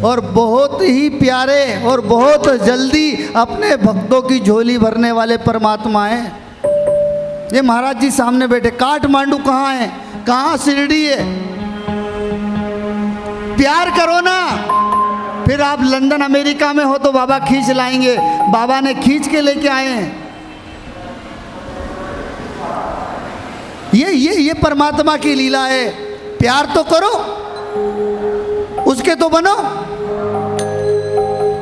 और बहुत ही प्यारे और बहुत जल्दी अपने भक्तों की झोली भरने वाले परमात्मा हैं। ये महाराज जी सामने बैठे। काठमांडू कहाँ है, कहाँ शिरडी है? प्यार करो ना, फिर आप लंदन अमेरिका में हो तो बाबा खींच लाएंगे। बाबा ने खींच के लेके आए हैं। ये परमात्मा की लीला है। प्यार तो करो, उसके तो बनो।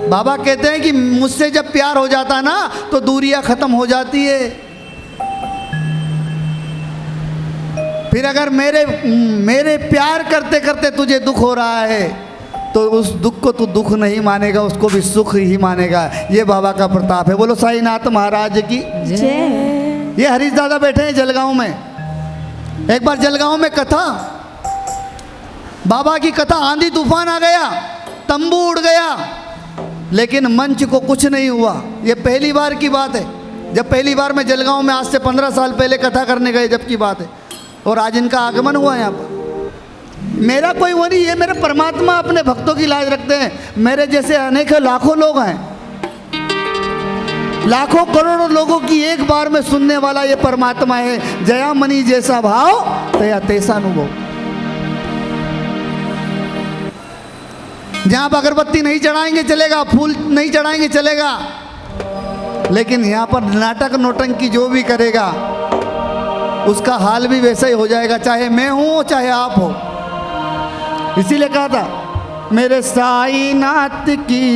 बाबा कहते हैं कि मुझसे जब प्यार हो जाता ना तो दूरियां खत्म हो जाती है। फिर अगर मेरे प्यार करते करते तुझे दुख हो रहा है तो उस दुख को तू दुख नहीं मानेगा, उसको भी सुख ही मानेगा। ये बाबा का प्रताप है। बोलो साईनाथ महाराज की जय। ये हरीश दादा बैठे हैं जलगांव में। एक बार जलगांव में कथा, बाबा की कथा, आंधी तूफान आ गया, तंबू उड़ गया, लेकिन मंच को कुछ नहीं हुआ। ये पहली बार की बात है। जब पहली बार मैं जलगांव में आज से 15 साल पहले कथा करने गए जब की बात है, और आज इनका आगमन हुआ यहाँ पर। मेरा कोई वो नहीं, ये मेरे परमात्मा अपने भक्तों की लाज रखते हैं। मेरे जैसे अनेकों लाखों लोग हैं, लाखों करोड़ों लोगों की एक बार में सुनने वाला ये परमात्मा है। जया मनी जैसा भाव तया तैसा अनुभव। जहां पर अगरबत्ती नहीं चढ़ाएंगे चलेगा, फूल नहीं चढ़ाएंगे चलेगा, लेकिन यहाँ पर नाटक नौटंकी जो भी करेगा उसका हाल भी वैसा ही हो जाएगा, चाहे मैं हूं चाहे आप हो। इसीलिए कहा था मेरे साईनाथ की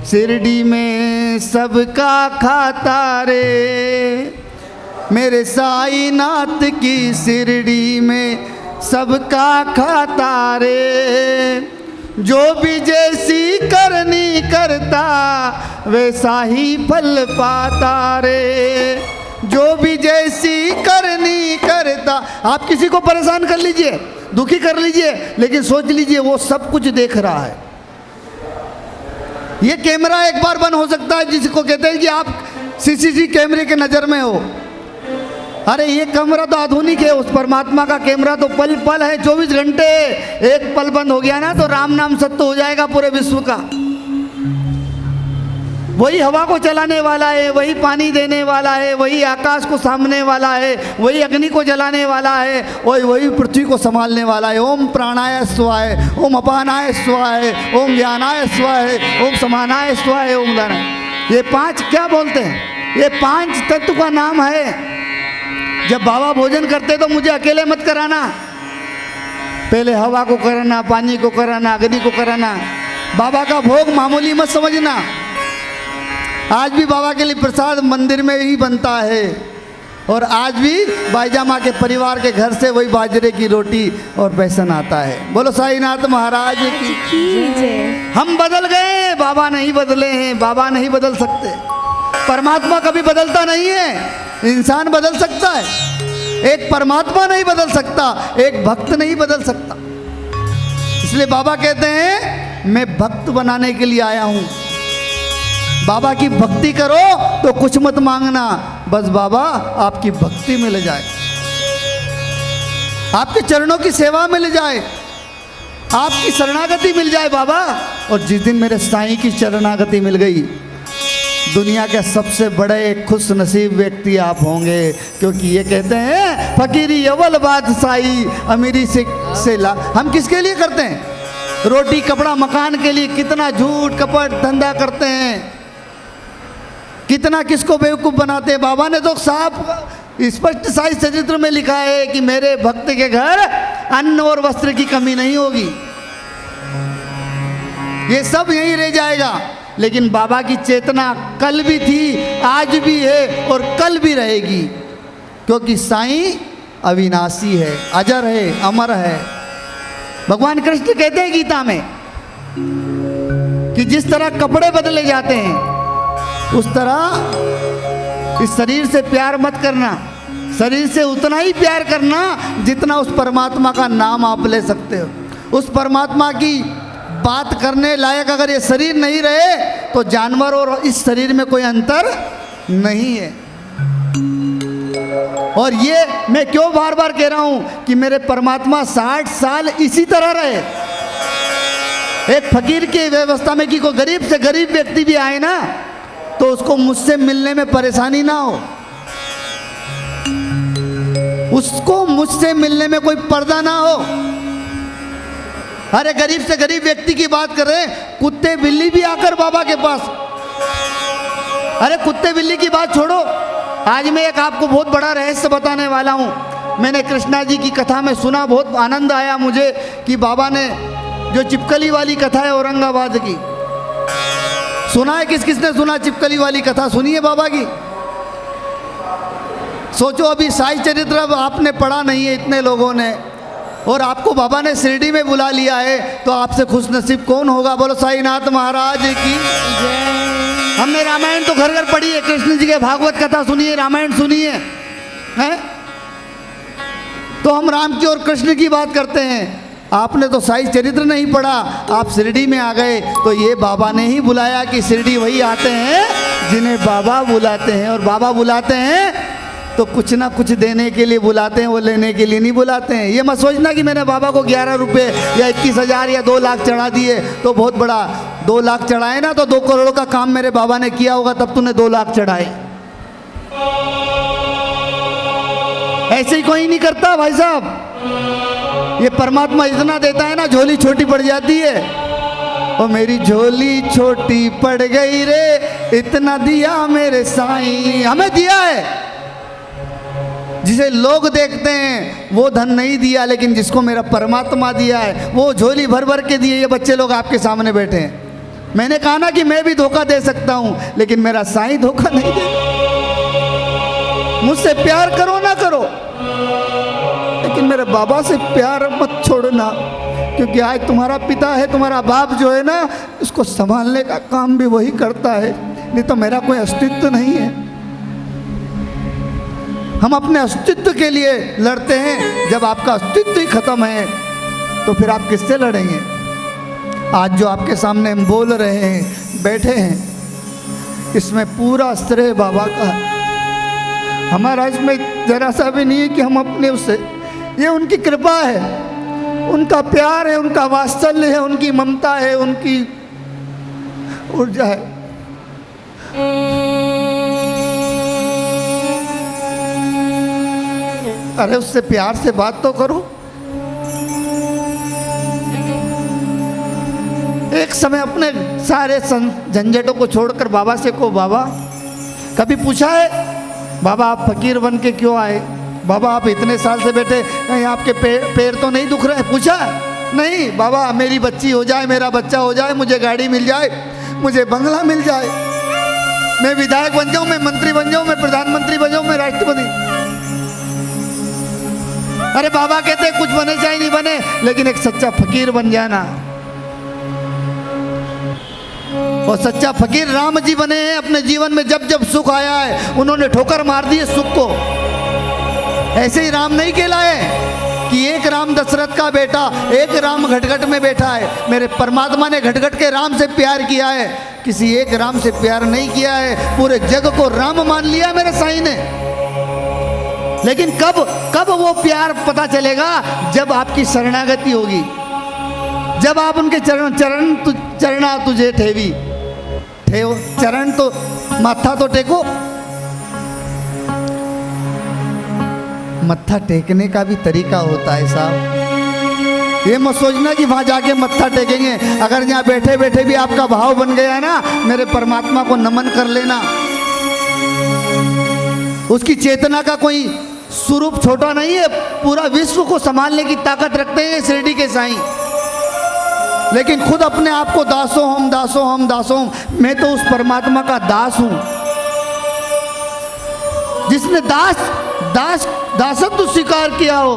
शिरडी में सबका खाता रे, मेरे साईनाथ की शिरडी में सबका खाता रे। जो भी जैसी करनी करता वैसा ही फल पाता रे, जो भी जैसी करनी करता। आप किसी को परेशान कर लीजिए, दुखी कर लीजिए, लेकिन सोच लीजिए वो सब कुछ देख रहा है। ये कैमरा एक बार बंद हो सकता है, जिसको कहते हैं कि आप सीसीटीवी कैमरे के नज़र में हो। अरे ये कैमरा तो आधुनिक है, उस परमात्मा का कैमरा तो पल पल है, 24 घंटे। एक पल बंद हो गया ना तो राम नाम सत्य हो जाएगा पूरे विश्व का। वही हवा को चलाने वाला है, वही पानी देने वाला है, वही आकाश को सामने वाला है, वही अग्नि को जलाने वाला है, वही पृथ्वी को संभालने वाला है। ओम प्राणाय स्वाय, ओम अपानाय स्वाय, ओम ज्ञानाय स्वाय, ओम समानाय स्वाय, ओम दानाय। ये 5 क्या बोलते हैं? ये 5 तत्व का नाम है। जब बाबा भोजन करते तो मुझे अकेले मत कराना, पहले हवा को कराना, पानी को कराना, अग्नि को कराना। बाबा का भोग मामूली मत समझना। आज भी बाबा के लिए प्रसाद मंदिर में ही बनता है, और आज भी बाईजामा के परिवार के घर से वही बाजरे की रोटी और बेसन आता है। बोलो साईनाथ महाराज की जय। हम बदल गए, बाबा नहीं बदले हैं। बाबा नहीं बदल सकते, परमात्मा कभी बदलता नहीं है। इंसान बदल सकता है, एक परमात्मा नहीं बदल सकता, एक भक्त नहीं बदल सकता। इसलिए बाबा कहते हैं मैं भक्त बनाने के लिए आया हूं। बाबा की भक्ति करो तो कुछ मत मांगना, बस बाबा आपकी भक्ति मिल जाए, आपके चरणों की सेवा मिल जाए, आपकी शरणागति मिल जाए बाबा। और जिस दिन मेरे साईं की शरणागति मिल गई, दुनिया के सबसे बड़े खुश नसीब व्यक्ति आप होंगे। क्योंकि ये कहते हैं फकीरी अव्वल बादशाही अमीरी से ला। हम किसके लिए करते हैं? रोटी कपड़ा मकान के लिए कितना झूठ कपट धंधा करते हैं, कितना किसको बेवकूफ़ बनाते हैं। बाबा ने तो साफ स्पष्ट साई चरित्र में लिखा है कि मेरे भक्त के घर अन्न और वस्त्र की कमी नहीं होगी। ये सब यहीं रह जाएगा, लेकिन बाबा की चेतना कल भी थी, आज भी है और कल भी रहेगी। क्योंकि साईं अविनाशी है, अजर है, अमर है। भगवान कृष्ण कहते हैं गीता में कि जिस तरह कपड़े बदले जाते हैं उस तरह इस शरीर से प्यार मत करना। शरीर से उतना ही प्यार करना जितना उस परमात्मा का नाम आप ले सकते हो। उस परमात्मा की बात करने लायक अगर ये शरीर नहीं रहे तो जानवर और इस शरीर में कोई अंतर नहीं है। और ये मैं क्यों बार बार कह रहा हूं कि मेरे परमात्मा 60 साल इसी तरह रहे। एक फकीर की व्यवस्था में कि कोई गरीब से गरीब व्यक्ति भी आए ना तो उसको मुझसे मिलने में परेशानी ना हो, उसको मुझसे मिलने में कोई पर्दा ना हो। अरे गरीब से गरीब व्यक्ति की बात कर रहे हैं, कुत्ते बिल्ली भी आकर बाबा के पास। अरे कुत्ते बिल्ली की बात छोड़ो, आज मैं एक आपको बहुत बड़ा रहस्य बताने वाला हूँ। मैंने कृष्णा जी की कथा में सुना, बहुत आनंद आया मुझे कि बाबा ने जो चिपकली वाली कथा है औरंगाबाद की, सुना है? किस किस ने सुना चिपकली वाली कथा? सुनी है बाबा की? सोचो अभी साई चरित्र अब आपने पढ़ा नहीं है इतने लोगों ने, और आपको बाबा ने शिरडी में बुला लिया है, तो आपसे खुश नसीब कौन होगा? बोलो साईनाथ महाराज की जय। हमने रामायण तो घर घर पढ़ी है, कृष्ण जी के भागवत कथा सुनी है, रामायण सुनी है, हैं? तो हम राम की और कृष्ण की बात करते हैं। आपने तो साई चरित्र नहीं पढ़ा, आप शिरडी में आ गए, तो ये बाबा ने ही बुलाया कि शिरडी वही आते हैं जिन्हें बाबा बुलाते हैं, और बाबा बुलाते हैं तो कुछ ना कुछ देने के लिए बुलाते हैं, वो लेने के लिए नहीं बुलाते हैं। ये मत सोचना कि मैंने बाबा को 11 रुपये या 21,000 या 2 लाख चढ़ा दिए तो बहुत बड़ा। 2 लाख चढ़ाए ना तो 2 करोड़ का काम मेरे बाबा ने किया होगा, तब तूने 2 लाख चढ़ाए। ऐसे ही कोई नहीं करता भाई साहब। ये परमात्मा इतना देता है ना, झोली छोटी पड़ जाती है। और मेरी झोली छोटी पड़ गई रे, इतना दिया मेरे साईं। हमें दिया है, जिसे लोग देखते हैं वो धन नहीं दिया, लेकिन जिसको मेरा परमात्मा दिया है वो झोली भर भर के दिए। ये बच्चे लोग आपके सामने बैठे हैं। मैंने कहा ना कि मैं भी धोखा दे सकता हूं, लेकिन मेरा साईं धोखा नहीं दे। मुझसे प्यार करो ना करो, लेकिन मेरे बाबा से प्यार मत छोड़ना, क्योंकि आज तुम्हारा पिता है, तुम्हारा बाप जो है ना, उसको संभालने का काम भी वही करता है, नहीं तो मेरा कोई अस्तित्व नहीं है। हम अपने अस्तित्व के लिए लड़ते हैं, जब आपका अस्तित्व ही खत्म है तो फिर आप किससे लड़ेंगे? आज जो आपके सामने हम बोल रहे हैं, बैठे हैं, इसमें पूरा श्रेय बाबा का है। हमारा इसमें जरा सा भी नहीं है कि हम अपने उससे, ये उनकी कृपा है, उनका प्यार है, उनका वात्सल्य है, उनकी ममता है, उनकी ऊर्जा है। अरे उससे प्यार से बात तो करो। एक समय अपने सारे झंझटों को छोड़कर बाबा से को, बाबा कभी पूछा है बाबा आप फकीर बन के क्यों आए? बाबा आप इतने साल से बैठे, कहीं आपके पैर तो नहीं दुख रहे? पूछा नहीं। बाबा मेरी बच्ची हो जाए, मेरा बच्चा हो जाए, मुझे गाड़ी मिल जाए, मुझे बंगला मिल जाए, मैं विधायक बन जाऊं, मैं मंत्री बन जाऊं, मैं प्रधानमंत्री बन जाऊं, मैं राष्ट्रपति। अरे बाबा कहते कुछ बने चाहे नहीं बने, लेकिन एक सच्चा फकीर बन जाना। और सच्चा फकीर राम जी बने हैं। अपने जीवन में जब जब सुख आया है उन्होंने ठोकर मार दी है सुख को। ऐसे ही राम नहीं कहलाए कि एक राम दशरथ का बेटा, एक राम घटघट में बैठा है। मेरे परमात्मा ने घटघट के राम से प्यार किया है, किसी एक राम से प्यार नहीं किया है। पूरे जग को राम मान लिया मेरे साईं ने। लेकिन कब वो प्यार पता चलेगा? जब आपकी शरणागति होगी, जब आप उनके चरणा तुझे ठेवी ठेव। चरण तो माथा तो टेको। मत्था टेकने का भी तरीका होता है साहब। ये मत सोचना कि वहां जाके मत्था टेकेंगे। अगर यहाँ बैठे बैठे भी आपका भाव बन गया ना, मेरे परमात्मा को नमन कर लेना। उसकी चेतना का कोई स्वरूप छोटा नहीं है, पूरा विश्व को संभालने की ताकत रखते हैं शिरडी के साईं। लेकिन खुद अपने आप को दासो हम, दासो हम, दासो हम। मैं तो उस परमात्मा का दास हूं जिसने दासत्व स्वीकार किया हो।